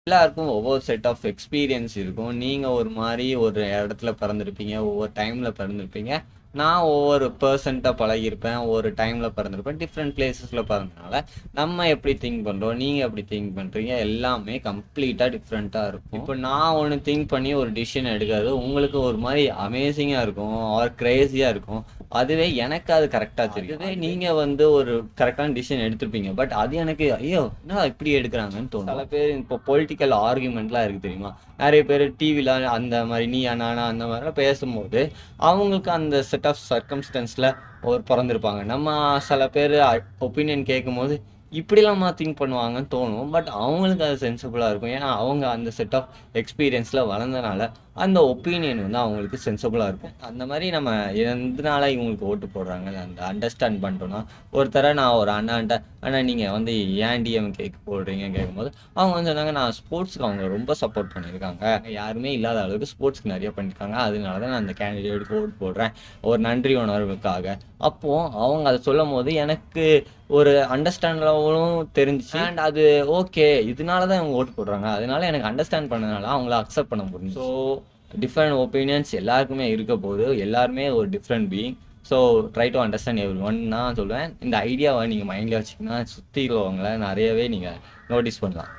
எல்லாருக்கும் ஒவ்வொரு set of experience இருக்கும். நீங்க ஒரு மாரி ஒரு இடத்துல பிறந்திருப்பீங்க. ஒவ்வொரு டைம்ல பிறந்திருப்பீங்க. நான் ஒவ்வொரு பெர்சன்ட்டா பழகியிருப்பேன். ஒரு டைம்ல பிறந்திருப்பேன். டிஃப்ரெண்ட் பிளேஸஸ்ல பிறந்தனால, நம்ம எப்படி திங்க் பண்றோம், நீங்க எப்படி திங்க் பண்றீங்க, எல்லாமே கம்ப்ளீட்டா டிஃப்ரெண்ட்டா இருக்கும். இப்போ நான் ஒண்ணு திங்க் பண்ணி ஒரு டிசிஷன் எடுக்கிறது உங்களுக்கு ஒரு மாரி அமேசிங்கா இருக்கும். ஆர் கிரேசியா இருக்கும். அதுவே எனக்கு அது கரெக்ட்டா தெரியும். அதுவே நீங்க வந்து ஒரு கரெக்ட்டான டிசிஷன் எடுத்திருப்பீங்க. பட் அது எனக்கு ஐயோ! என்னடா இப்படி எடுக்குறாங்கன்னு தோணும். சில பேர் இப்போ பொலிட்டிக்கல் ஆர்குமெண்ட்லாம் இருக்கு தெரியுமா? நெறைய பேரு டிவில அந்த மாரி நீயா நானா அந்த மாரிலாம் பேசும்போது, அவங்களுக்கு அந்த செட் ஆஃப் சர்க்கம்ஸ்டன்ஸ்ல ஒரு பொறந்திருப்பாங்க. நம்ம சில பேரு ஒப்பீனியன் கேட்கும்போது, இப்படிலாமா திங்க் பண்ணுவாங்கன்னு தோணும். பட் அவங்களுக்கு அது சென்சிபிளா இருக்கும். ஏன்னா, அவங்க அந்த செட் ஆஃப் எக்ஸ்பீரியன்ஸ்ல வளர்ந்தனால, அந்த ஒப்பீனியன் வந்து அவங்களுக்கு சென்சிபிளா இருக்கும். அந்த மாரி நம்ம எதனால இவங்களுக்கு ஓட்டு போடுறாங்க, அந்த அண்டர்ஸ்டாண்ட் பண்ணிட்டோம்னா, ஒரு தடவ நான் ஒரு அண்ணான்ட்ட, "அண்ணா நீங்க வந்து ஏன் டிஎம்கேக்கு போடுறீங்கன்னு?" கேட்கும்போது, அவங்க வந்து சொன்னாங்க, "நான் ஸ்போர்ட்ஸ்க்கு அவங்க ரொம்ப சப்போர்ட் பண்ணியிருக்காங்க. யாருமே இல்லாத அளவுக்கு ஸ்போர்ட்ஸ்க்கு நெறைய பண்ணியிருக்காங்க. அதனால தான் நான் அந்த கேண்டிடேட்க்கு ஓட் போடுறேன். ஒரு நன்றி உணர்வுக்காக." அப்போ அவங்க அத சொல்லும்போது எனக்கு ஒரு அண்டர்ஸ்டாண்ட் லெவலும் தெரிஞ்சுச்சு. அண்ட் அது ஓகே. இதனால தான் இவங்க ஓட்டு போடுறாங்க. அதனால எனக்கு அண்டர்ஸ்டாண்ட் பண்ணதுனால அவங்கள அக்செப்ட் பண்ண முடிஞ்சுச்சு. ஸோ டிஃபரெண்ட் ஒப்பீனியன்ஸ் எல்லாருக்குமே இருக்க போது. எல்லாருமே ஒரு different being. So try to understand everyone நான் சொல்லுவேன். இந்த ஐடியாவ நீங்க மைண்ட்ல வச்சீங்கன்னா, சுத்தி உள்ளவங்கள நெறையவே நீங்க நோட்டீஸ் பண்ணலாம்.